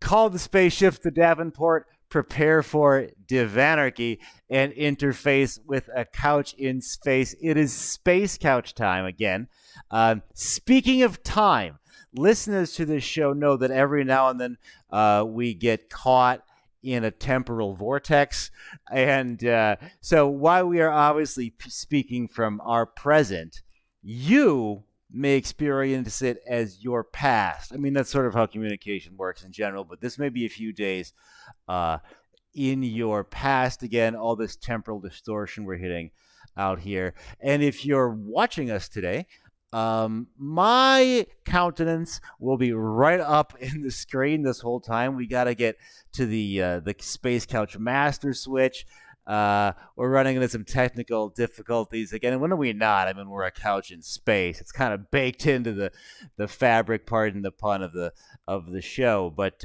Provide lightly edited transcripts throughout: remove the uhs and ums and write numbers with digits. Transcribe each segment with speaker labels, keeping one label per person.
Speaker 1: call the spaceships to Davenport, prepare for divanarchy, and interface with a couch in space. It is space couch time again. Speaking of time, listeners to this show know that every now and then we get caught in a temporal vortex. And so while we are obviously speaking from our present, you may experience it as your past. I mean, that's sort of how communication works in general, but this may be a few days in your past. Again, all this temporal distortion we're hitting out here. And if you're watching us today, my countenance will be right up in the screen this whole time. We got to get to the Space Couch Master switch. We're running into some technical difficulties again. And when are we not? I mean, we're a couch in space. It's kind of baked into the fabric, pardon the pun, of the show. But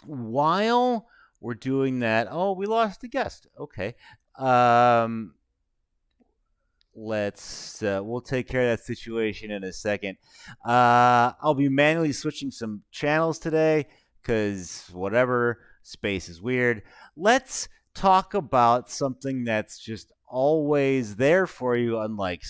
Speaker 1: while we're doing that, oh, we lost a guest. Okay. We'll take care of that situation in a second. I'll be manually switching some channels today because whatever, space is weird. Let's talk about something that's just always there for you, unlike,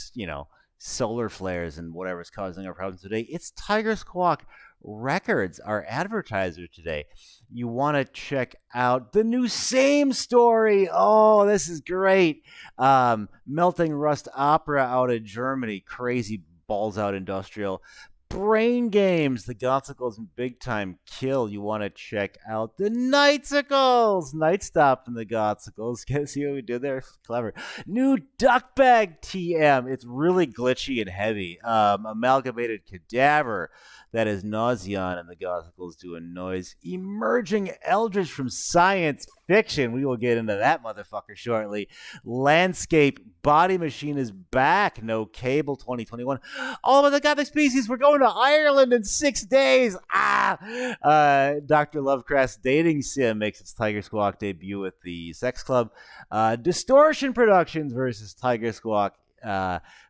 Speaker 1: solar flares and whatever's causing our problems today. It's Tiger Squawk Records, our advertiser today. You want to check out the new Same Story. Oh, this is great. Melting Rust Opera out of Germany. Crazy balls out industrial. Brain Games, the Gothicals and Big Time Kill. You want to check out the Nightsicles. Night Stop and the Gothicals. See what we did there? Clever. New Duckbag TM. It's really glitchy and heavy. Amalgamated Cadaver. That is Nauseon and the Gothicals doing noise. Emerging Eldritch from science fiction. We will get into that motherfucker shortly. Landscape Body Machine is back. No Cable 2021. All of the Gothic Species. We're going to Ireland in 6 days. Dr. Lovecraft's Dating Sim makes its Tiger Squawk debut with the Sex Club. Distortion Productions versus Tiger Squawk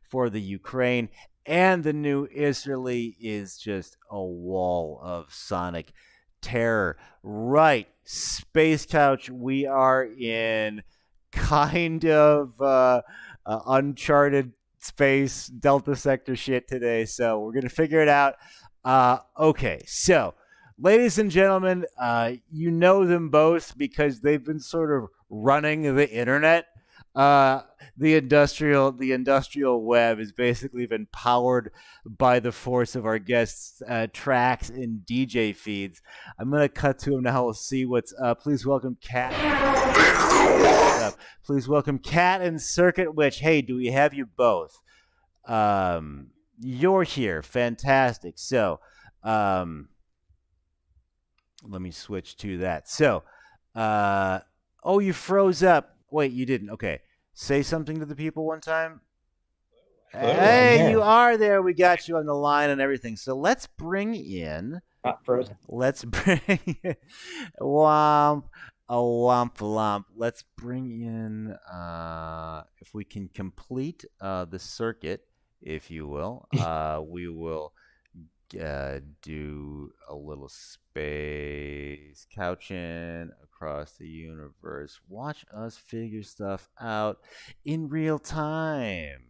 Speaker 1: for the Ukraine. And the new Israeli is just a wall of sonic terror. Right. Space Couch, we are in kind of uncharted space Delta Sector shit today, so we're going to figure it out. Okay, so ladies and gentlemen, you know them both because they've been sort of running the internet. The industrial web has basically been powered by the force of our guests' tracks and DJ feeds. I'm gonna cut to him now. We'll see what's up. Please welcome Kat. Please welcome Kat and Circuit Witch. Hey, do we have you both? You're here. Fantastic. So, let me switch to that. So, oh, you froze up. Wait, you didn't. Okay. Say something to the people one time. Hello, hey, you are there. We got you on the line and everything. So let's bring in.
Speaker 2: Not frozen.
Speaker 1: Let's bring in. Womp, a womp lomp. Let's bring in. If we can complete the circuit, if you will, we will do a little space couching across the universe. Watch us figure stuff out in real time,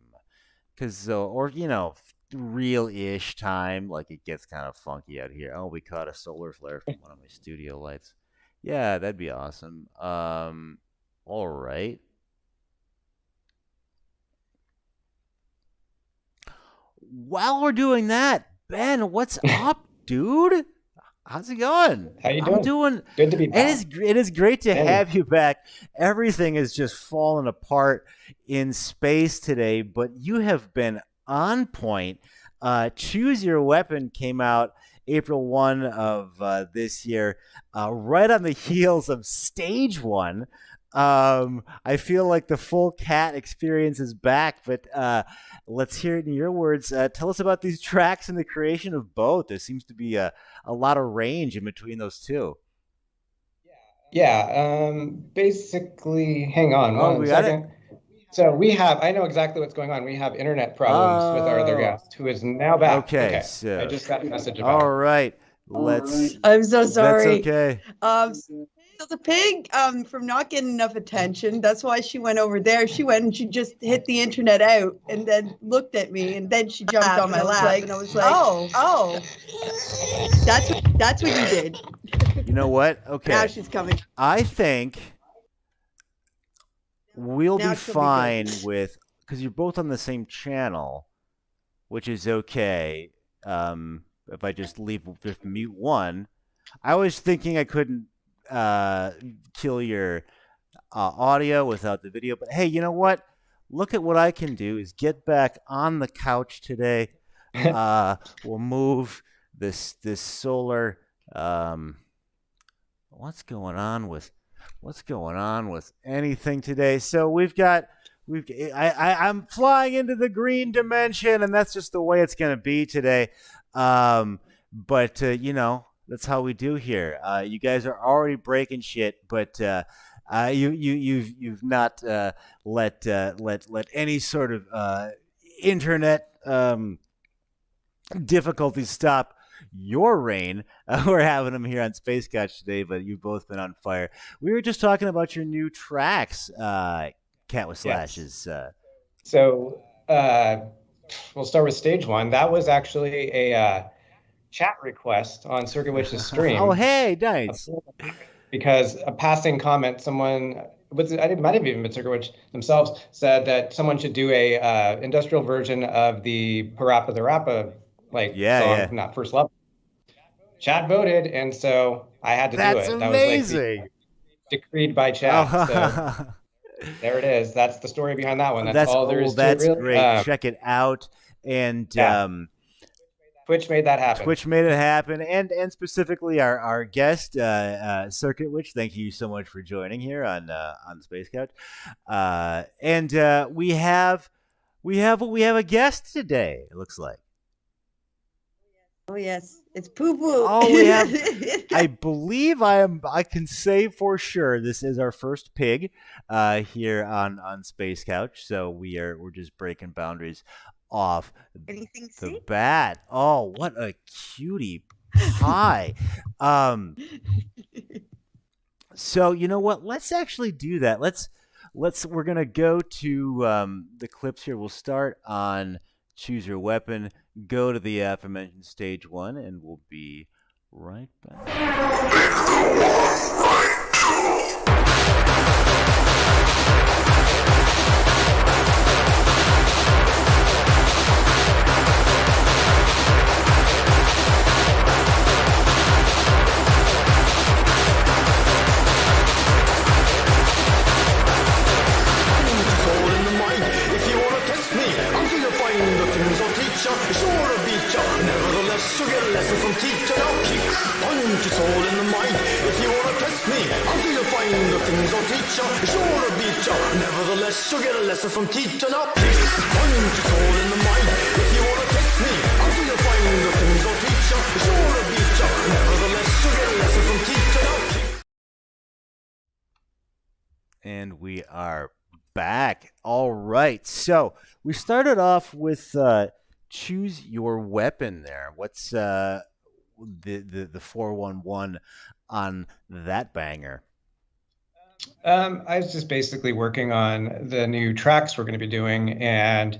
Speaker 1: real-ish time. Like, it gets kind of funky out here. Oh, we caught a solar flare from one of my studio lights. Yeah, that'd be awesome. All right. While we're doing that, Ben, what's up, dude? How's it going?
Speaker 2: How you doing?
Speaker 1: I'm doing
Speaker 2: good to be back.
Speaker 1: It is great to have you back. Everything is just falling apart in space today, but you have been on point. Choose Your Weapon came out April 1 of this year, right on the heels of Stage 1. I feel like the full Cat experience is back, but let's hear it in your words. Tell us about these tracks and the creation of both. There seems to be a lot of range in between those two.
Speaker 2: Yeah. Basically, hang on one second. So I know exactly what's going on. We have internet problems with our other guest, who is now back.
Speaker 1: Okay. So,
Speaker 2: I just got a message about
Speaker 1: all right. let's.
Speaker 3: I'm so sorry.
Speaker 1: That's okay.
Speaker 3: So the pig, from not getting enough attention, that's why she went over there. She went and she just hit the internet out and then looked at me and then she jumped on my lap and I was like, oh, that's what you did.
Speaker 1: You know what? Okay.
Speaker 3: Now she's coming.
Speaker 1: I think we'll be fine with, because you're both on the same channel, which is okay. If I just mute one. I was thinking I couldn't kill your audio without the video, but hey, you know what? Look at what I can do is get back on the couch today. We'll move this solar. What's going on with anything today? So I'm flying into the green dimension, and that's just the way it's going to be today. But you know, that's how we do here. You guys are already breaking shit, but you've not let any sort of internet difficulties stop your reign. We're having them here on Space Couch today, but you've both been on fire. We were just talking about your new tracks, Cat with Slashes.
Speaker 2: Yes. So we'll start with stage one. That was actually a chat request on Circuit Witch's stream.
Speaker 1: Oh, hey, nice.
Speaker 2: Because a passing comment, someone, it might have even been Circuit Witch themselves, said that someone should do a industrial version of the Parappa the Rappa song from that first level. Chat voted, and so I had to do it.
Speaker 1: That's amazing.
Speaker 2: That was decreed by chat. So there it is. That's the story behind that one. That's all there is to it.
Speaker 1: That's great. Check it out. And
Speaker 2: Twitch made that happen.
Speaker 1: Twitch made it happen, and specifically our guest, Circuit Witch. Thank you so much for joining here on Space Couch. And we have a guest today. It looks like.
Speaker 3: Oh yes, it's Poo Poo.
Speaker 1: Oh, we have. I believe I can say for sure this is our first pig here on Space Couch. So we're just breaking boundaries off the bat. Oh, what a cutie pie. So you know what? Let's actually do that. We're gonna go to the clips here. We'll start on Choose Your Weapon, go to the aforementioned stage one, and we'll be right back.
Speaker 4: Nevertheless, you'll get a lesson from teacher. Now, punch your soul in the mind. If you wanna test me, until you find the things I'll teach you. Sure to beat you. Nevertheless, you'll get a lesson from teacher. Now.
Speaker 1: And we are back. All right. So we started off with Choose Your Weapon. There. What's the 411 on that banger?
Speaker 2: I was just basically working on the new tracks we're going to be doing, and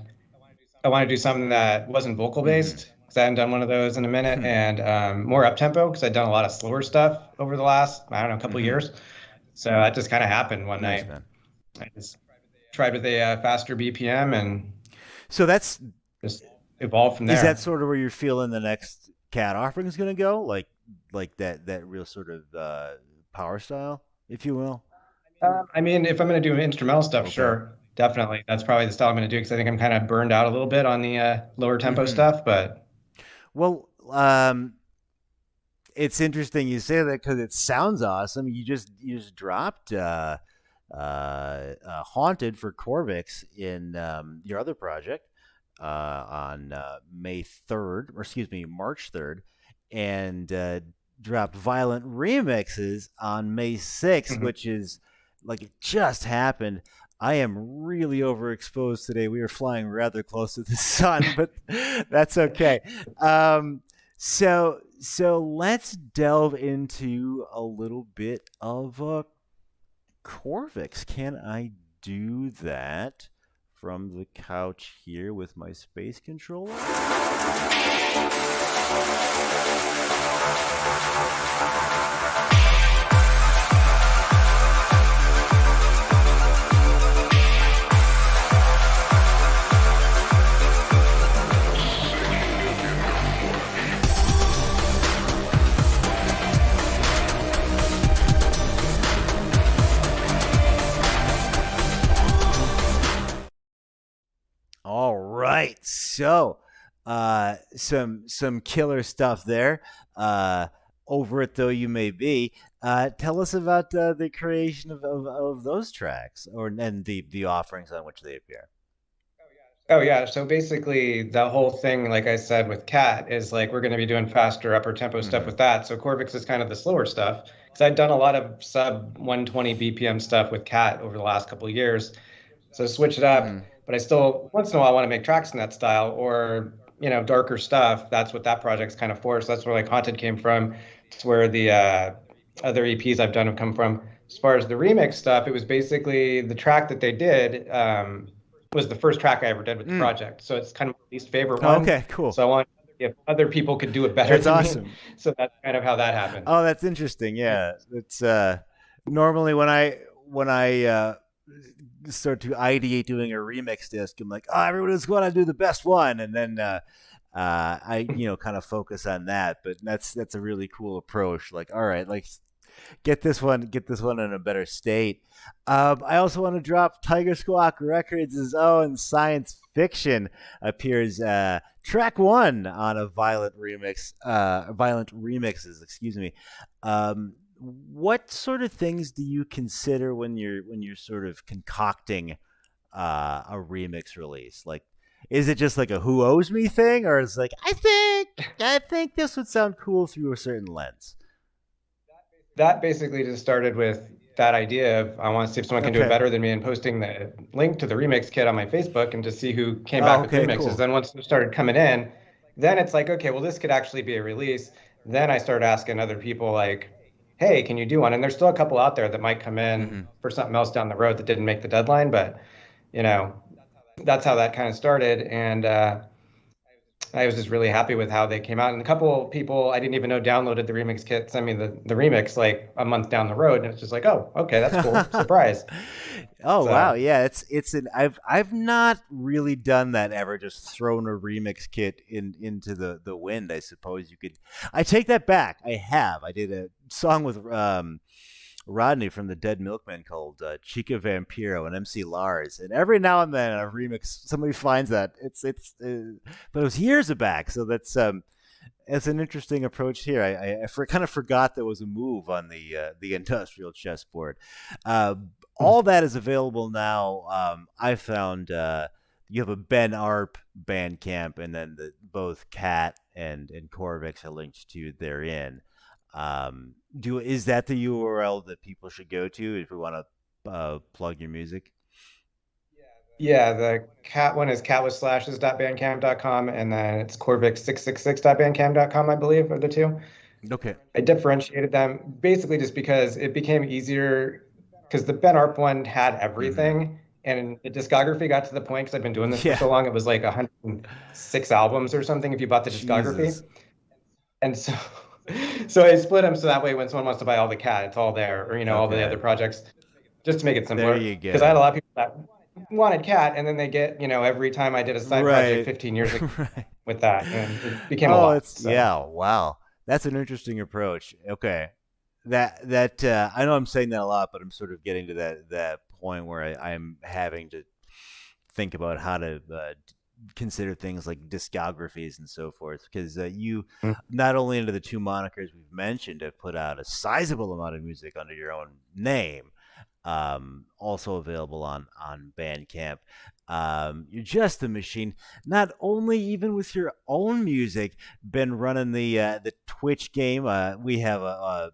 Speaker 2: I want to do something that wasn't vocal based because I hadn't done one of those in a minute, and more up tempo because I'd done a lot of slower stuff over the last couple of years. So that just kind of happened one night. Man. I just tried with a faster BPM, and
Speaker 1: so that's
Speaker 2: just evolved from there.
Speaker 1: Is that sort of where you're feeling the next Cat offering is going to go, like that real sort of power style, if you will?
Speaker 2: I mean, if I'm going to do instrumental stuff, sure, definitely. That's probably the style I'm going to do because I think I'm kind of burned out a little bit on the lower tempo stuff. But
Speaker 1: it's interesting you say that because it sounds awesome. You just dropped Haunted for Corvix in your other project on March 3rd, and dropped Violent Remixes on May 6th, which is like it just happened. I am really overexposed today. We are flying rather close to the sun, but that's okay. So So let's delve into a little bit of Corvix. Can I do that from the couch here with my space controller? All right, so some killer stuff there. Over it though you may be. Tell us about the creation of those tracks, or and the offerings on which they appear.
Speaker 2: Oh yeah, so basically the whole thing, like I said, with Cat is like we're going to be doing faster upper tempo stuff with that. So Corvix is kind of the slower stuff because I'd done a lot of sub 120 BPM stuff with Cat over the last couple of years. So switch it up, but I still once in a while want to make tracks in that style or darker stuff. That's what that project's kind of for. So that's where like Haunted came from. It's where the other EPs I've done have come from. As far as the remix stuff, it was basically the track that they did. Was the first track I ever did with the project. So it's kind of my least favorite one.
Speaker 1: Okay, cool.
Speaker 2: So I want if other people could do it better
Speaker 1: That's
Speaker 2: than
Speaker 1: awesome.
Speaker 2: me. So that's kind of how that happened.
Speaker 1: Oh, that's interesting. Yeah, it's normally when I start to ideate doing a remix disc, I'm like, oh, everyone's going to do the best one, and then I kind of focus on that. But that's a really cool approach. Like, all right, like get this one in a better state. I also want to drop Tiger Squawk Records' own Science Fiction appears track 1 on a Violent Remixes, excuse me. What sort of things do you consider when you're sort of concocting a remix release? Like, is it just like a who owes me thing, or is it like I think this would sound cool through a certain lens?
Speaker 2: That basically just started with that idea of I want to see if someone can do it better than me, and posting the link to the remix kit on my Facebook and to see who came back with remixes. Cool. Then once it started coming in, then it's like, okay, well, this could actually be a release. Then I started asking other people like, hey, can you do one? And there's still a couple out there that might come in for something else down the road that didn't make the deadline. But, that's how that kind of started. And I was just really happy with how they came out. And a couple people I didn't even know downloaded the remix kit, sent me the remix like a month down the road. And it's just like, oh, okay, that's cool. Surprise.
Speaker 1: Oh, so, wow. Yeah, I've not really done that ever, just thrown a remix kit into the wind, I suppose you could. I take that back. I have. I did a song with Rodney from the Dead Milkmen called Chica Vampiro and MC Lars, and every now and then a remix somebody finds that but it was years back, so that's an interesting approach here. I kind of forgot there was a move on the industrial chessboard. All that is available now. I found you have a Ben Arp Bandcamp, and then both Cat and Corvix are linked to therein. Is that the URL that people should go to if we want to plug your music?
Speaker 2: Yeah, the Cat one is catwithslashes.bandcamp.com, and then it's corvix666.bandcamp.com, I believe, are the two.
Speaker 1: Okay.
Speaker 2: I differentiated them basically just because it became easier, because the Ben Arp one had everything, and the discography got to the point, because I've been doing this for so long, it was like 106 albums or something if you bought the discography. Jesus. And so I split them so that way when someone wants to buy all the Cat, it's all there, or all the other projects, just to make it simpler.
Speaker 1: There you go.
Speaker 2: Because I had a lot of people that wanted Cat, and then they get every time I did a side project 15 years ago with that, and it became a lot.
Speaker 1: Yeah, wow, that's an interesting approach. Okay, that I know I'm saying that a lot, but I'm sort of getting to that point where I'm having to think about how to consider things like discographies and so forth, because you not only under the two monikers we've mentioned have put out a sizable amount of music under your own name, also available on Bandcamp. You're just a machine. Not only even with your own music, been running the Twitch game. We have our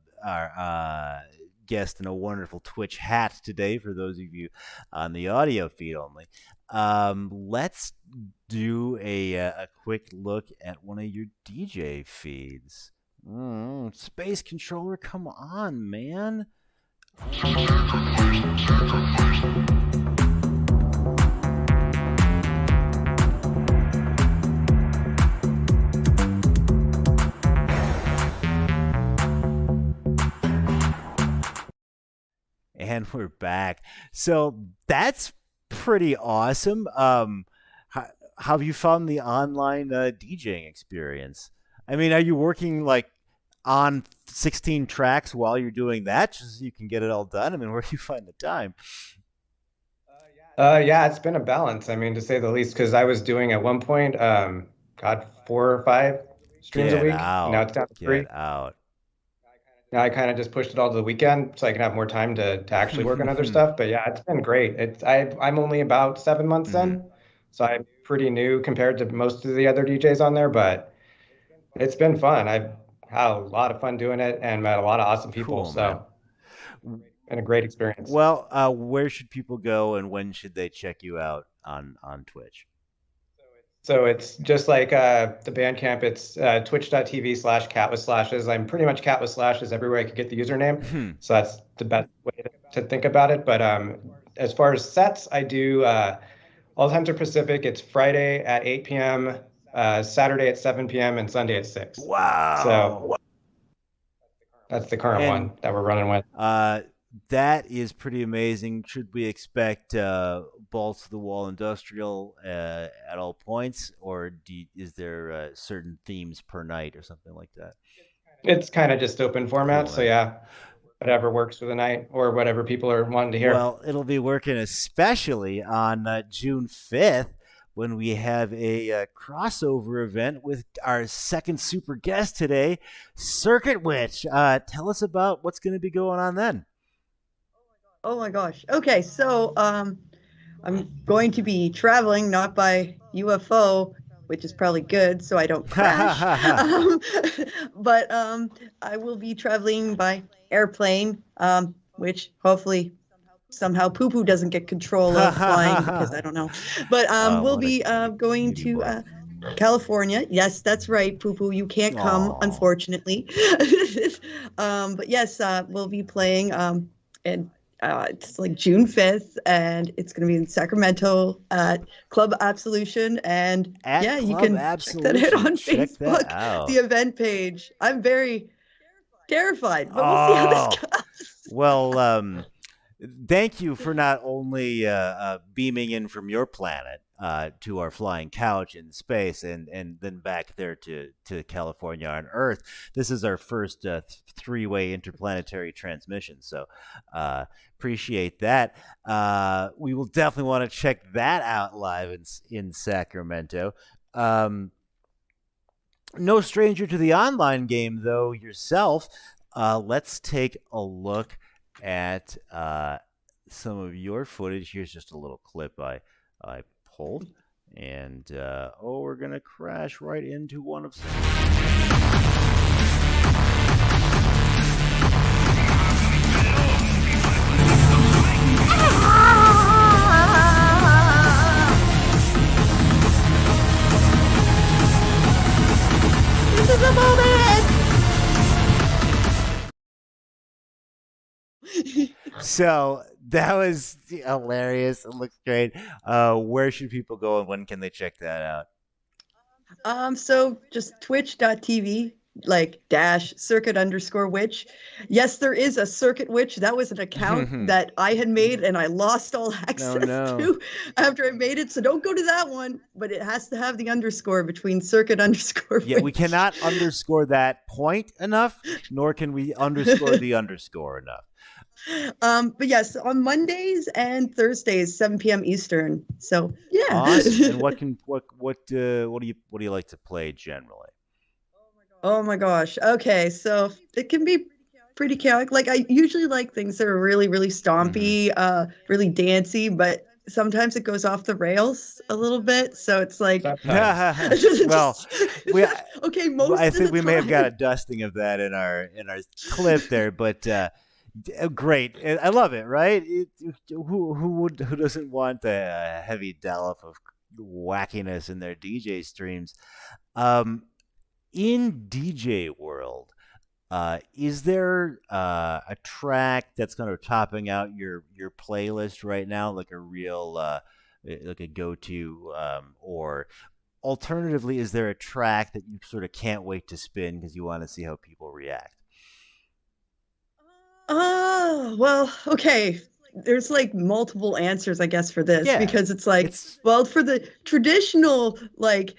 Speaker 1: guest in a wonderful Twitch hat today for those of you on the audio feed only. Let's do a quick look at one of your DJ feeds. Space controller, come on, man. And we're back. So that's pretty awesome. How have you found the online DJing experience? I mean, are you working like on 16 tracks while you're doing that just so you can get it all done? I mean, where do you find the time?
Speaker 2: Yeah, it's been a balance. I mean, to say the least, because I was doing at one point, God, 4 or 5 streams a
Speaker 1: Get
Speaker 2: week, and now
Speaker 1: out.
Speaker 2: it's down to three.
Speaker 1: Get out.
Speaker 2: Now I kind of just pushed it all to the weekend so I can have more time to actually work on other stuff. But yeah, it's been great. I'm only about 7 months in, so I'm pretty new compared to most of the other DJs on there, but it's been fun. I've had a lot of fun doing it and met a lot of awesome people.
Speaker 1: Cool, man.
Speaker 2: So been a great experience.
Speaker 1: Well, where should people go and when should they check you out on Twitch?
Speaker 2: So it's just like the Bandcamp. It's twitch.tv/cat with slashes. I'm pretty much cat with slashes everywhere I could get the username. So that's the best way to think about it. But as far as sets, I do all times are Pacific. It's Friday at 8 p.m., Saturday at 7 p.m., and Sunday at 6.
Speaker 1: Wow.
Speaker 2: So that's the current one that we're running with.
Speaker 1: That is pretty amazing. Should we expect balls to the wall industrial at all points, or is there certain themes per night or something like that?
Speaker 2: It's kind of just open format.
Speaker 1: Cool,
Speaker 2: so yeah, whatever works for the night or whatever people are wanting to hear.
Speaker 1: Well, it'll be working especially on June 5th when we have a crossover event with our second super guest today, Circuit Witch. Tell us about what's going to be going on then.
Speaker 3: Oh my gosh. Okay, so I'm going to be traveling not by UFO, which is probably good, so I don't crash. But I will be traveling by airplane, which hopefully somehow Poo-Poo doesn't get control of flying because I don't know. But we'll be going to California. Yes, that's right, Poo-Poo. You can't come, unfortunately. But yes, we'll be playing and it's like June 5th, and it's going to be in Sacramento at Club Absolution. And you can check that out on Facebook, the event page. I'm very terrified, but we'll see how this goes.
Speaker 1: Well, thank you for not only beaming in from your planet to our flying couch in space and then back there to California on Earth. This is our first three-way interplanetary transmission, so appreciate that. We will definitely want to check that out live in Sacramento. No stranger to the online game, though, yourself. Let's take a look at some of your footage. Here's just a little clip I pulled, and we're gonna crash right into one of some.
Speaker 3: This is a moment.
Speaker 1: So that was hilarious. It looks great. Where should people go and when can they check that
Speaker 3: out? So just twitch.tv /circuit_witch. Yes, there is a Circuit Witch. That was an account that I had made and I lost all access to after I made it. So don't go to that one, but it has to have the underscore between Circuit_witch.
Speaker 1: Yeah, we cannot underscore that point enough, nor can we underscore the underscore enough.
Speaker 3: But yes, on Mondays and Thursdays, 7 p.m. Eastern. So yeah.
Speaker 1: Awesome. And what do you like to play generally?
Speaker 3: Oh my gosh. Okay, so it can be pretty chaotic. Like I usually like things that are really, really stompy, really dancey, but sometimes it goes off the rails a little bit. So it's like,
Speaker 1: well,
Speaker 3: okay, most.
Speaker 1: I think we may have got a dusting of that in our clip there, but great. I love it. Right? Who doesn't want a heavy dollop of wackiness in their DJ streams? In DJ world, Is there a track that's kind of topping out your playlist right now, like a real like a go-to, or alternatively, is there a track that you sort of can't wait to spin because you want to see how people react?
Speaker 3: Well, okay. There's like multiple answers, I guess, for this
Speaker 1: Yeah,
Speaker 3: because it's like,
Speaker 1: it's
Speaker 3: well, for the traditional, like,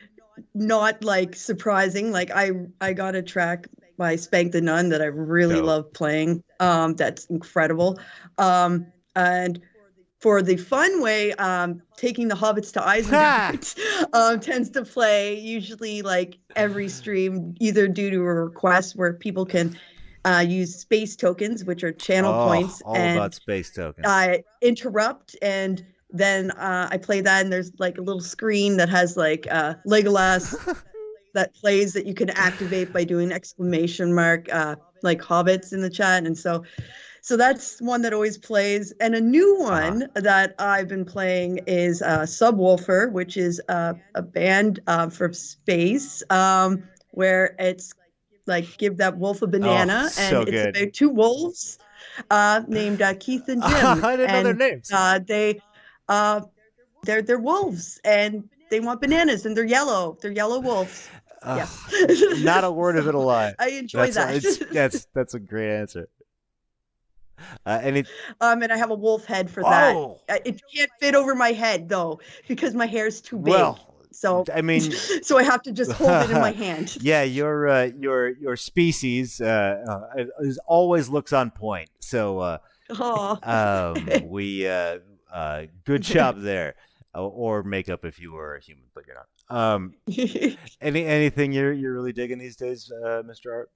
Speaker 3: not like surprising, like I got a track by Spank the Nun that I really
Speaker 1: dope.
Speaker 3: love playing. That's incredible. And for the fun way, taking the hobbits to
Speaker 1: Ha!
Speaker 3: Isengard tends to play usually like every stream, either due to a request where people can use space tokens, which are channel
Speaker 1: Oh,
Speaker 3: points,
Speaker 1: all about
Speaker 3: and
Speaker 1: space tokens.
Speaker 3: interrupt. And then I play that, and there's like a little screen that has like Legolas that plays that you can activate by doing exclamation mark like hobbits in the chat. And so that's one that always plays. And a new one that I've been playing is Subwoofer, which is a band from space, where it's like give that wolf a
Speaker 1: Oh,
Speaker 3: banana, and
Speaker 1: so
Speaker 3: it's
Speaker 1: good.
Speaker 3: about two wolves named Keith and Jim,
Speaker 1: I didn't know their
Speaker 3: and
Speaker 1: names.
Speaker 3: they uh, they're wolves, and they want bananas, and they're yellow. They're yellow wolves.
Speaker 1: Ugh,
Speaker 3: Yes.
Speaker 1: not a word of it a lie.
Speaker 3: I enjoy that.
Speaker 1: That's a great answer. And it
Speaker 3: And I have a wolf head for that.
Speaker 1: oh
Speaker 3: It can't fit over my head though because my hair is too big.
Speaker 1: well,
Speaker 3: So
Speaker 1: I mean,
Speaker 3: so I have to just hold it in my hand.
Speaker 1: yeah, your species always looks on point. So
Speaker 3: Oh.
Speaker 1: we good job there, or makeup if you were a human, but you're not. Anything you're really digging these days, Mr. Art?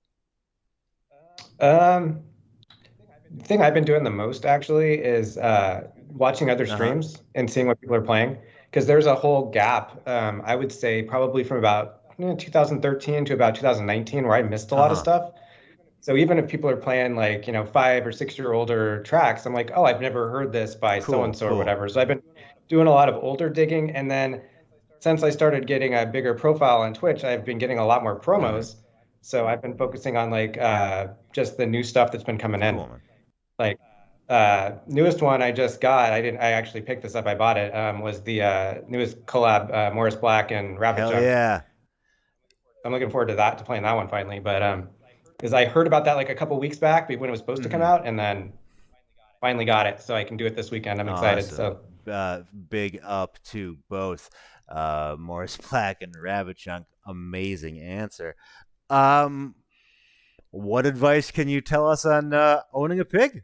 Speaker 2: The thing I've been doing the most actually is watching other
Speaker 1: Uh-huh.
Speaker 2: streams and seeing what people are playing. Because there's a whole gap, I would say probably from about 2013 to about 2019, where I missed a lot of
Speaker 1: Uh-huh.
Speaker 2: stuff. So even if people are playing like, 5 or 6 year older tracks, I'm like, oh, I've never heard this by so
Speaker 1: Cool,
Speaker 2: and so or
Speaker 1: cool.
Speaker 2: whatever. So I've been doing a lot of older digging. And then since I started getting a bigger profile on Twitch, I've been getting a lot more
Speaker 1: Mhm.
Speaker 2: promos. So I've been focusing on like just the new stuff that's been coming in.
Speaker 1: Cool, man.
Speaker 2: Like newest one I just got, I actually picked this up, I bought it, was the newest collab, Morris Black and Rabbit
Speaker 1: Hell
Speaker 2: Junk.
Speaker 1: yeah.
Speaker 2: I'm looking forward to playing that one finally. But because I heard about that like a couple weeks back when it was supposed to come
Speaker 1: Mhm.
Speaker 2: out, and then finally got it, so I can do it this weekend. I'm excited.
Speaker 1: Awesome.
Speaker 2: So
Speaker 1: Big up to both Morris Black and Rabbit Chunk. Amazing answer. Um, what advice can you tell us on owning a pig?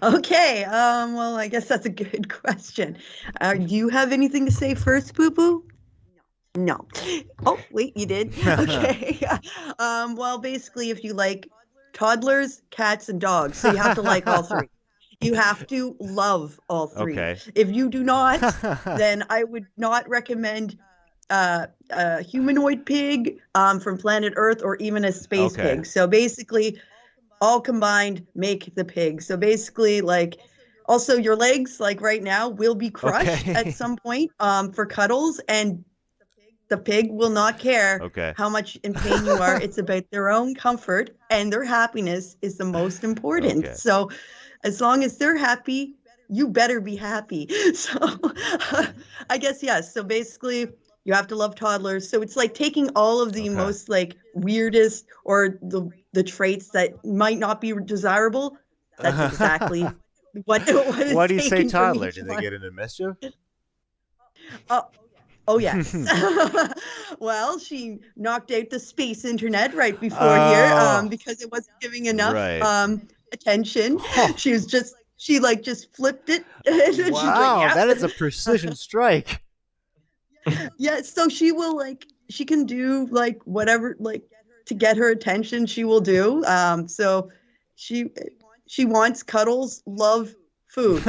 Speaker 3: Okay. Well, I guess that's a good question. Do you have anything to say first, Boo Boo? No. Oh, wait, you did. Okay. Well, basically, if you like toddlers, cats, and dogs, so you have to like all three. You have to love all three.
Speaker 1: Okay.
Speaker 3: If you do not, then I would not recommend a humanoid pig from planet Earth or even a space
Speaker 1: Okay.
Speaker 3: pig. So basically, all combined make the pig. So basically, like, also your legs, like right now, will be crushed
Speaker 1: Okay.
Speaker 3: at some point for cuddles, and the pig will not care
Speaker 1: Okay.
Speaker 3: how much in pain you are. It's about their own comfort, and their happiness is the most important.
Speaker 1: Okay.
Speaker 3: So as long as they're happy, you better be happy. So I guess, yes. So basically, you have to love toddlers. So it's like taking all of the
Speaker 1: Okay.
Speaker 3: most like weirdest or the traits that might not be desirable. That's exactly what is
Speaker 1: Why do you say
Speaker 3: taken from
Speaker 1: toddler?
Speaker 3: each
Speaker 1: Do they
Speaker 3: one.
Speaker 1: get into mischief?
Speaker 3: Oh yes. Well, she knocked out the space internet right before here
Speaker 1: Oh,
Speaker 3: because it wasn't giving enough
Speaker 1: right.
Speaker 3: attention.
Speaker 1: Huh.
Speaker 3: She like just flipped it. And she's like,
Speaker 1: Wow,
Speaker 3: yeah.
Speaker 1: that is a precision strike.
Speaker 3: Yeah, so she will she can do like whatever like to get her attention she will do. So she wants cuddles, love, food.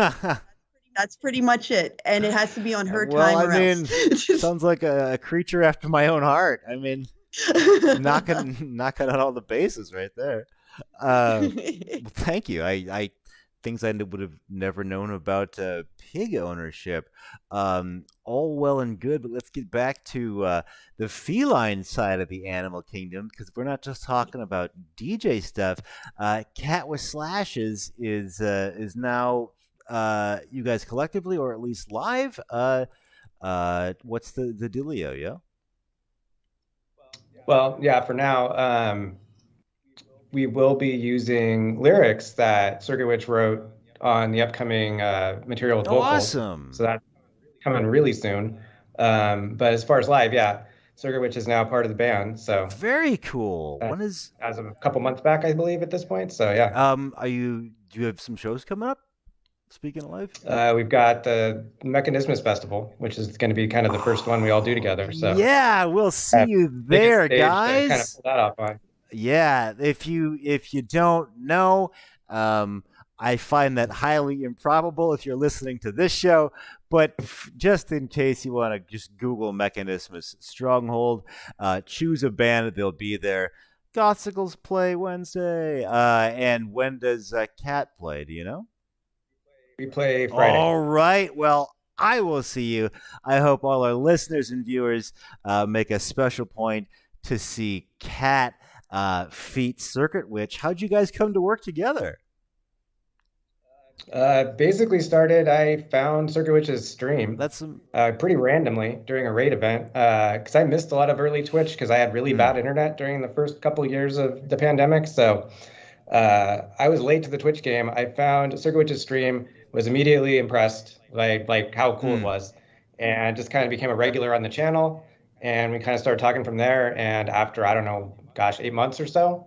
Speaker 3: That's pretty much it. And it has to be on her
Speaker 1: Well,
Speaker 3: time
Speaker 1: I
Speaker 3: or
Speaker 1: mean,
Speaker 3: else.
Speaker 1: sounds like a creature after my own heart. I mean, knocking out all the bases right there. Well, thank you. I things I would have never known about pig ownership. All well and good, but let's get back to the feline side of the animal kingdom, because we're not just talking about DJ stuff. Cat with Slashes is now you guys collectively, or at least live. What's the dealio, yo?
Speaker 2: Well, yeah, for now, we will be using lyrics that Circuit Witch wrote on the upcoming material with vocals.
Speaker 1: Awesome.
Speaker 2: So that's coming really soon. But as far as live, yeah, Circuit Witch is now part of the band. So
Speaker 1: very cool. When is
Speaker 2: as of a couple months back, I believe, at this point. So yeah.
Speaker 1: Do you have some shows coming up? Speaking of live,
Speaker 2: we've got the Mechanismus Festival, which is going to be kind of the first one we all do together. So
Speaker 1: yeah, we'll see you there, guys.
Speaker 2: Kind of pull that off on.
Speaker 1: Yeah, if you don't know, I find that highly improbable if you're listening to this show. But just in case you want to just Google Mechanismus Stronghold, choose a band, they'll be there. Gothsicles play Wednesday, and when does Cat play? Do you know?
Speaker 2: We play Friday.
Speaker 1: All right. Well, I will see you. I hope all our listeners and viewers make a special point to see Cat feat Circuit Witch. How'd you guys come to work together?
Speaker 2: Basically started, I found Circuit Witch's stream.
Speaker 1: That's
Speaker 2: pretty randomly during a raid event, because I missed a lot of early Twitch because I had really bad internet during the first couple of years of the pandemic. So I was late to the Twitch game. I found Circuit Witch's stream, was immediately impressed by like how cool it was, and just kind of became a regular on the channel. And we kind of started talking from there. And after, I don't know, 8 months or so,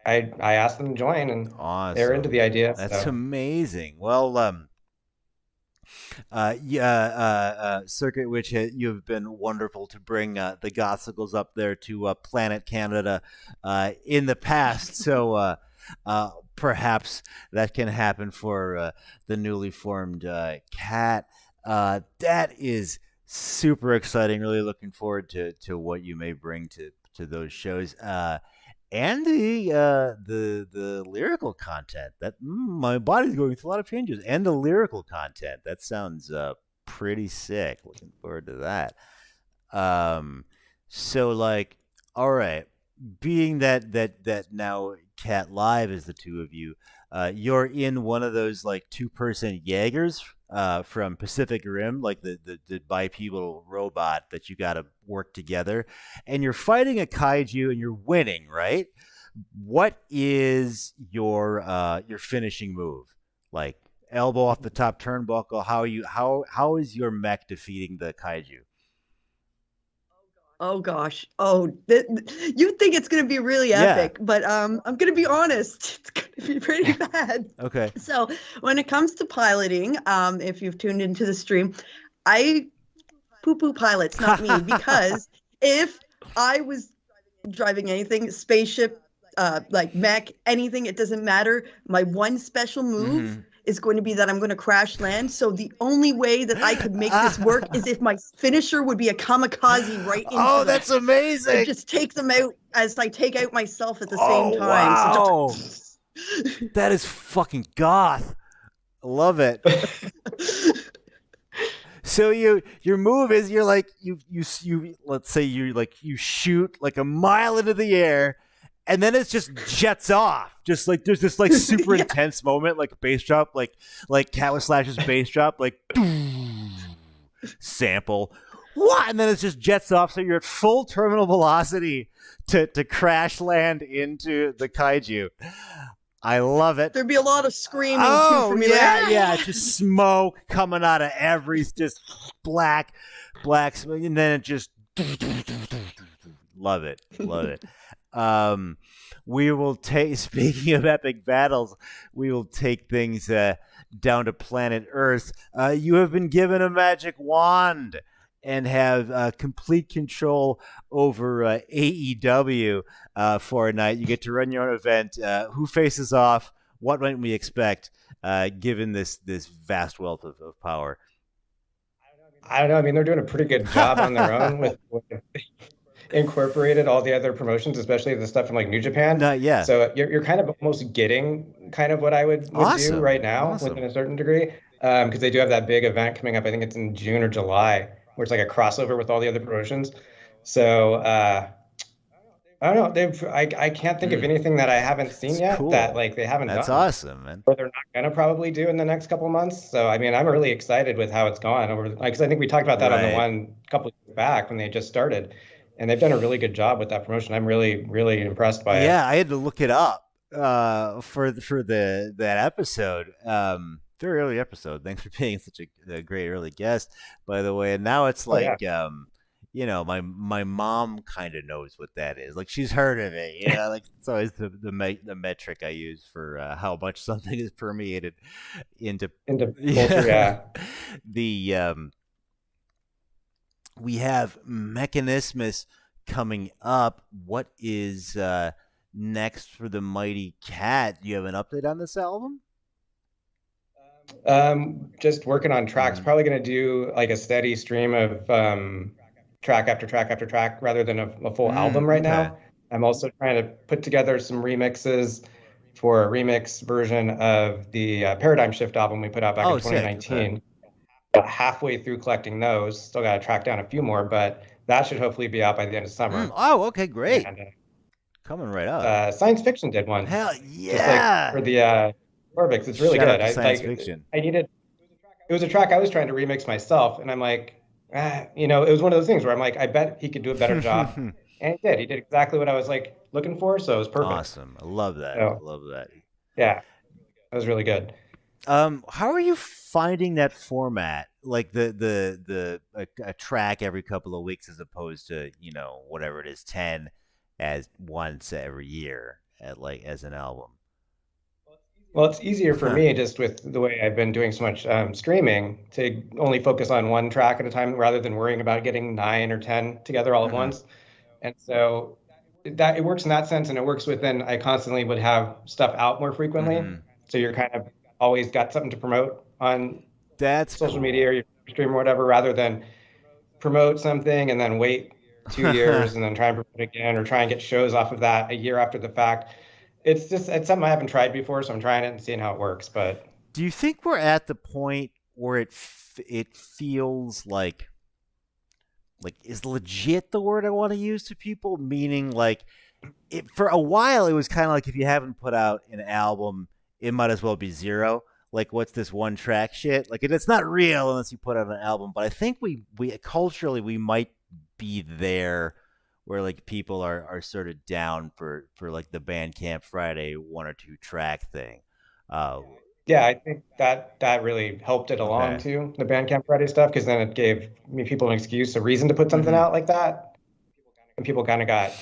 Speaker 2: I asked them to join, and
Speaker 1: awesome.
Speaker 2: They're into the idea.
Speaker 1: That's amazing. Well, Circuit Witch, you've been wonderful to bring the Gothsicles up there to Planet Canada in the past. So perhaps that can happen for the newly formed Cat. That is super exciting. Really looking forward to what you may bring to those shows. And the lyrical content. That my body's going through a lot of changes. And the lyrical content. That sounds pretty sick. Looking forward to that. So like, all right. Being that now Cat Live is the two of you, you're in one of those like 2-person Jaegers from Pacific Rim, like the bipedal robot that you got to work together, and you're fighting a kaiju and you're winning, right? What is your finishing move? Like elbow off the top turnbuckle? How is your mech defeating the kaiju?
Speaker 3: Oh gosh. You think it's going to be really epic, but I'm going to be honest. It's going to be pretty bad.
Speaker 1: Okay.
Speaker 3: So when it comes to piloting, if you've tuned into the stream, I poo-poo pilots, not me, because if I was driving anything, spaceship, like mech, anything, it doesn't matter. My one special move is going to be that I'm going to crash land. So the only way that I could make this work is if my finisher would be a kamikaze right into them.
Speaker 1: That's amazing.
Speaker 3: And just take them out as I take out myself at the same time.
Speaker 1: Wow.
Speaker 3: So
Speaker 1: that is fucking goth. I love it. So your move is you're like you let's say you shoot like a mile into the air, and then it just jets off. Just like there's this like super intense moment, like bass drop, like Cat with Slash's bass drop, like sample. What? And then it just jets off, so you're at full terminal velocity to crash land into the kaiju. I love it.
Speaker 3: There'd be a lot of screaming too for me.
Speaker 1: Yeah, just smoke coming out of every just black smoke, and then it just love it. We will take, speaking of epic battles, we will take things down to planet Earth. You have been given a magic wand and have complete control over AEW for a night. You get to run your own event. Who faces off? What might we expect given this vast wealth of power?
Speaker 2: I don't know. I mean, they're doing a pretty good job on their own with incorporated all the other promotions, especially the stuff from like New Japan.
Speaker 1: Yeah.
Speaker 2: So you're kind of almost getting kind of what I would do right now within a certain degree, because they do have that big event coming up. I think it's in June or July, where it's like a crossover with all the other promotions. So I don't know. I can't think of anything that I haven't seen yet that like they haven't done.
Speaker 1: That's awesome, man.
Speaker 2: Or they're not gonna probably do in the next couple of months. So I mean, I'm really excited with how it's gone over. Because I think we talked about that on the one couple of years back when they just started, and they've done a really good job with that promotion. I'm really, really impressed by it.
Speaker 1: Yeah, I had to look it up for that episode. Very early episode. Thanks for being such a great early guest, by the way. And now it's like. You know, my mom kind of knows what that is. Like she's heard of it. You know, like it's always the metric I use for how much something is permeated into
Speaker 2: culture. Yeah.
Speaker 1: We have Mechanismus coming up. What is next for the Mighty Cat? Do you have an update on this album?
Speaker 2: Just working on tracks. Probably going to do like a steady stream of track after track after track rather than a full album right now. I'm also trying to put together some remixes for a remix version of the Paradigm Shift album we put out back in 2019. About halfway through collecting those. Still got to track down a few more, but that should hopefully be out by the end of summer.
Speaker 1: Oh, okay, great. And, coming right up.
Speaker 2: Science Fiction did one.
Speaker 1: Hell yeah.
Speaker 2: Just like for the Orbix. It's really good.
Speaker 1: Science Fiction.
Speaker 2: It was a track I was trying to remix myself, and I'm like, you know, it was one of those things where I'm like, I bet he could do a better job. And he did. He did exactly what I was like looking for, so it was perfect.
Speaker 1: Awesome. I love that. So, I love that.
Speaker 2: Yeah. That was really good.
Speaker 1: How are you finding that format? Like a track every couple of weeks as opposed to, you know, whatever it is, 10 as once every year as an album?
Speaker 2: Well, it's easier for me just with the way I've been doing so much streaming to only focus on one track at a time rather than worrying about getting 9 or 10 together all at once. And so that it works in that sense, and it works within I constantly would have stuff out more frequently. So you're kind of always got something to promote on social media or your stream or whatever, rather than promote something and then wait 2 years and then try and promote it again or try and get shows off of that a year after the fact. It's something I haven't tried before, so I'm trying it and seeing how it works. But
Speaker 1: do you think we're at the point where it feels like is legit the word I want to use to people? Meaning like for a while it was kind of like if you haven't put out an album, it might as well be zero. Like what's this one track shit? Like it's not real unless you put out an album. But I think we culturally we might be there. Where like people are sort of down for like the Bandcamp Friday 1 or 2 track thing.
Speaker 2: Yeah, I think that really helped it along too, the Bandcamp Friday stuff, because then it gave people an excuse, a reason to put something out like that, and people kind of got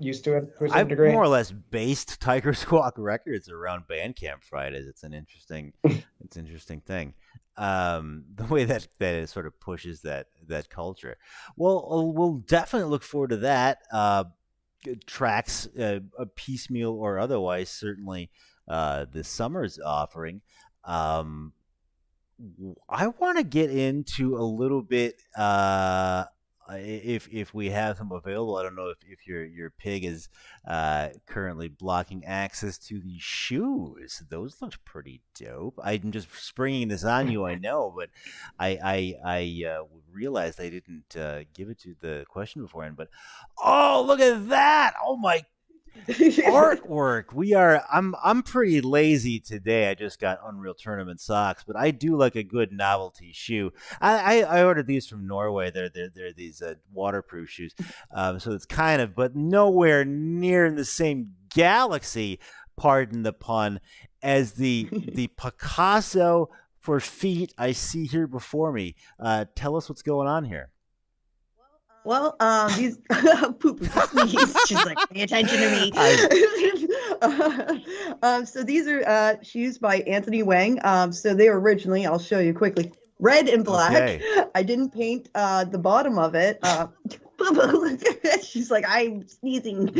Speaker 2: used to it to a certain degree.
Speaker 1: More or less based Tiger Squawk Records around Bandcamp Fridays. It's an interesting thing. The way that it sort of pushes that culture. Well, we'll definitely look forward to that. Tracks, a piecemeal or otherwise, certainly this summer's offering. I want to get into a little bit. If we have them available, I don't know if your pig is currently blocking access to the shoes. Those look pretty dope. I'm just springing this on you, I know, but I realized I didn't give it to the question beforehand. But oh, look at that! Oh my. Artwork. I'm pretty lazy today. I just got Unreal Tournament socks, but I do like a good novelty shoe. I ordered these from Norway. They're these waterproof shoes. So it's kind of, but nowhere near in the same galaxy, pardon the pun, as the Picasso for feet I see here before me. Tell us what's going on here.
Speaker 3: Well, these poop sneeze. She's like, pay attention to me. So these are shoes by Anthony Wang. So they were originally, I'll show you quickly, red and black. Okay. I didn't paint the bottom of it. She's like, I'm sneezing.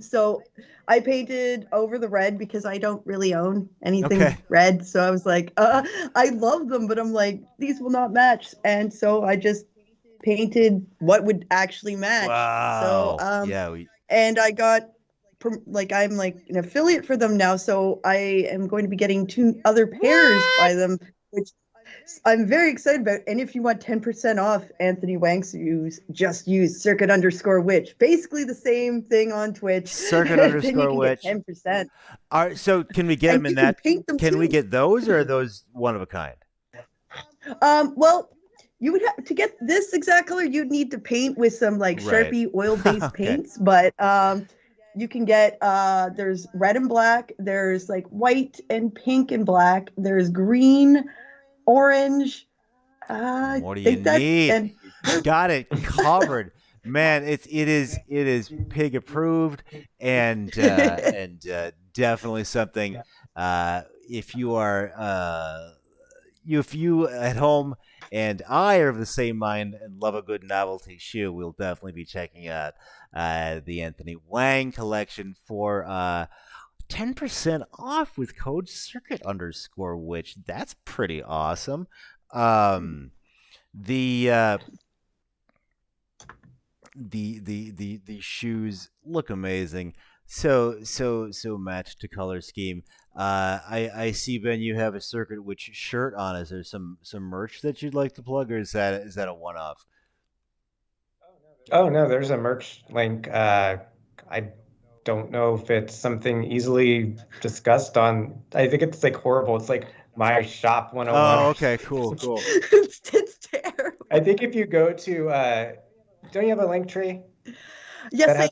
Speaker 3: So I painted over the red because I don't really own anything red. So I was like, I love them, but I'm like, these will not match. And so I just painted what would actually match.
Speaker 1: Wow.
Speaker 3: So
Speaker 1: Yeah.
Speaker 3: and I got I'm like an affiliate for them now, so I am going to be getting 2 other pairs by them, which I'm very excited about. And if you want 10% off Anthony Wang's just use circuit_witch. Basically the same thing on Twitch.
Speaker 1: Circuit_witch.
Speaker 3: Then you can get 10%.
Speaker 1: All right, so can we get them in that? Can we get those, or are those one of a kind?
Speaker 3: Well, you would have to get this exact color. You'd need to paint with some like Sharpie oil-based paints, but you can get there's red and black, there's like white and pink and black, there's green, orange.
Speaker 1: What do you need? Got it covered. Man, it is pig approved, and definitely something. If you are if you at home and I are of the same mind and love a good novelty shoe, we'll definitely be checking out the Anthony Wang collection for 10% off with code circuit_witch. That's pretty awesome. The shoes look amazing. So matched to color scheme. I see, Ben, you have a Circuit_witch shirt on. Is there some merch that you'd like to plug, or is that a one-off?
Speaker 2: Oh no, there's a merch link. I don't know if it's something easily discussed on. I think it's like horrible. It's like my shop 101.
Speaker 1: Oh, okay, cool.
Speaker 3: It's terrible.
Speaker 2: I think if you go to, don't you have a link tree?
Speaker 3: Yes,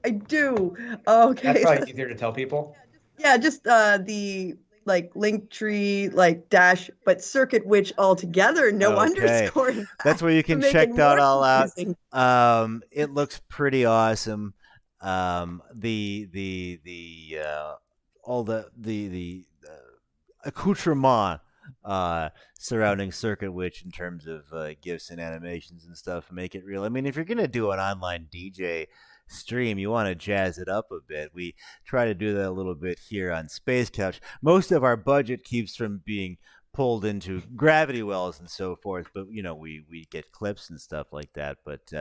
Speaker 3: I do. Okay.
Speaker 2: That's probably easier to tell people.
Speaker 3: Yeah, just the like link tree dash, but circuit_witch all together, no underscore.
Speaker 1: That's where you can check that all out. It looks pretty awesome. All the accoutrement surrounding Circuit_witch in terms of gifs and animations and stuff make it real. I mean, if you're gonna do an online DJ stream, you want to jazz it up a bit. We try to do that a little bit here on Space Couch. Most of our budget keeps from being pulled into gravity wells and so forth, but we get clips and stuff like that. But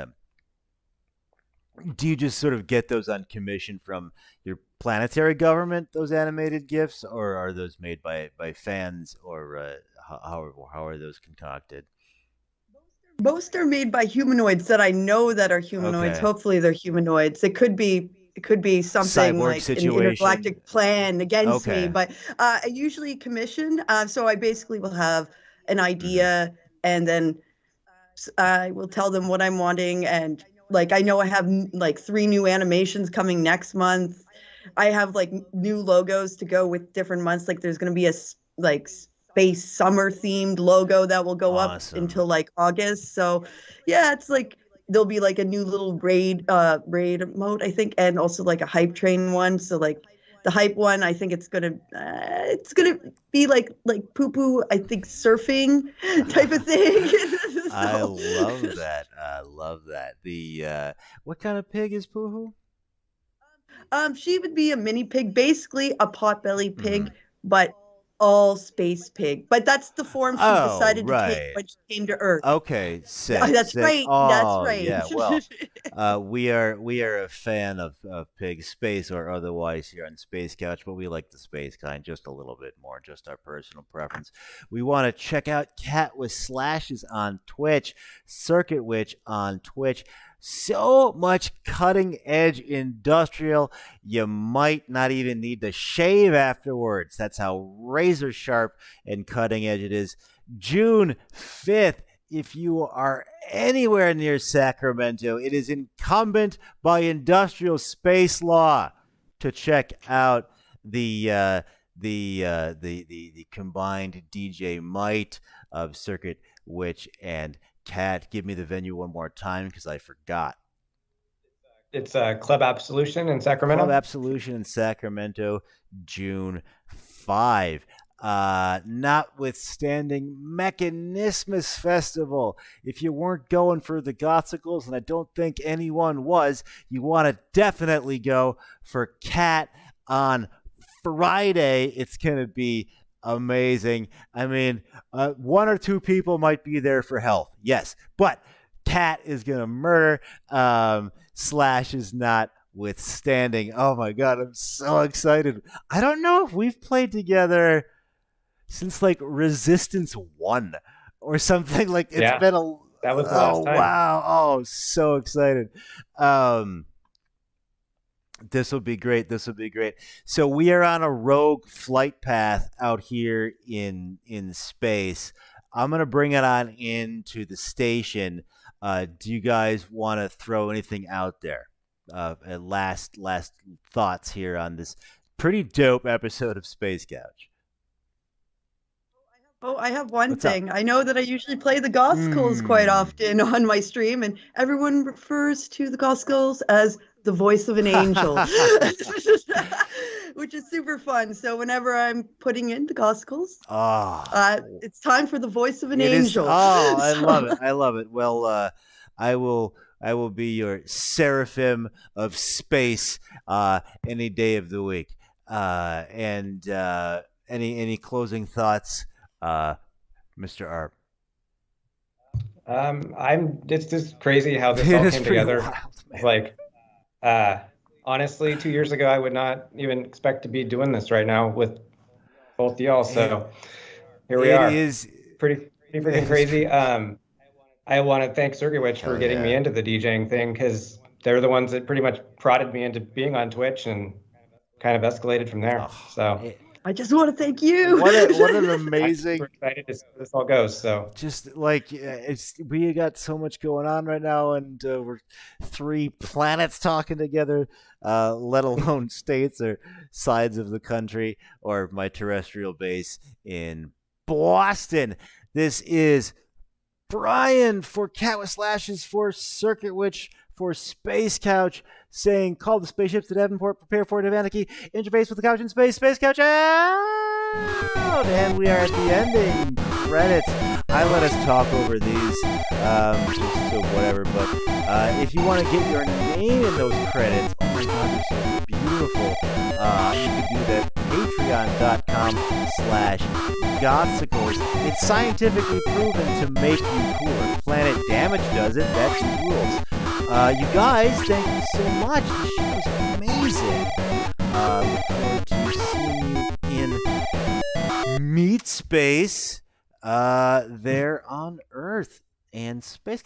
Speaker 1: do you just sort of get those on commission from your planetary government, those animated GIFs, or are those made by fans, or how are those concocted?
Speaker 3: Most are made by humanoids that I know that are humanoids. Okay. Hopefully they're humanoids. It could be something
Speaker 1: cyborg
Speaker 3: like
Speaker 1: situation.
Speaker 3: An intergalactic plan against me. But I usually commission. So I basically will have an idea, and then I will tell them what I'm wanting. And I know I have 3 new animations coming next month. I have new logos to go with different months. There's going to be a space summer themed logo that will go up until August. So yeah, it's there'll be a new little raid mode, I think, and also a hype train one. So the hype one, I think it's gonna be like poo poo, I think, surfing type of thing.
Speaker 1: So. I love that. The what kind of pig is Poo Hoo?
Speaker 3: She would be a mini pig, basically a potbelly pig, but all space pig. But that's the form she decided to take when she came to Earth.
Speaker 1: Okay, sick.
Speaker 3: That's
Speaker 1: sick.
Speaker 3: right.
Speaker 1: Oh,
Speaker 3: that's right.
Speaker 1: Yeah, well, we are a fan of pig space or otherwise here on Space Couch, but we like the space kind just a little bit more, just our personal preference. We want to check out Cat with Slashes on Twitch, Circuit_witch on Twitch. So much cutting edge industrial, you might not even need to shave afterwards. That's how razor sharp and cutting edge it is. June 5th, if you are anywhere near Sacramento, it is incumbent by industrial space law to check out the combined DJ might of Circuit_witch and Cat. Give me the venue one more time because I forgot.
Speaker 2: It's Club Absolution in Sacramento.
Speaker 1: Club Absolution in Sacramento, June 5. Notwithstanding Mechanismus Festival, if you weren't going for the Gothicals, and I don't think anyone was, you want to definitely go for Cat on Friday. It's going to be amazing. I mean, 1 or 2 people might be there for health, yes, but cat is gonna murder. Slash is not withstanding. Oh my god, I'm so excited. I don't know if we've played together since like Resistance 1 or something. Like it's been a
Speaker 2: that was the last time.
Speaker 1: Wow. Oh, so excited. This will be great. This will be great. So we are on a rogue flight path out here in space. I'm gonna bring it on into the station. Do you guys want to throw anything out there? Last thoughts here on this pretty dope episode of Space Couch.
Speaker 3: Oh, I have one
Speaker 1: What's
Speaker 3: thing.
Speaker 1: up?
Speaker 3: I know that I usually play the Gospels quite often on my stream, and everyone refers to the Gospels as the voice of an angel, which is super fun. So whenever I'm putting in the Gospels, it's time for the voice of an angel.
Speaker 1: I love it. I love it. Well, I will be your seraphim of space any day of the week. And any closing thoughts, Mr. Arp?
Speaker 2: It's just crazy how this all came together. Wild, honestly, 2 years ago, I would not even expect to be doing this right now with both y'all. So here we are. It is pretty freaking crazy. I want to thank Sergeyevich for getting me into the DJing thing, because they're the ones that pretty much prodded me into being on Twitch and kind of escalated from there. So
Speaker 3: I just want to thank you.
Speaker 1: What an amazing!
Speaker 2: I'm super excited to see where this all goes. So
Speaker 1: just like we got so much going on right now, and we're 3 planets talking together, let alone states or sides of the country or my terrestrial base in Boston. This is Brian for Cat with Slashes, for Circuit Witch, for Space Couch, saying, call the spaceships to Davenport, prepare for Davaniki, interface with the couch in space, Space Couch out! And we are at the ending credits. I let us talk over these, so whatever, but if you want to get your name in those credits, oh my god, they're so beautiful, you can do that patreon.com/gothsicles. It's scientifically proven to make you cooler. Planet Damage does it. That's the rules. You guys, thank you so much. The show was amazing. Look forward to seeing you in meat space there on Earth and Space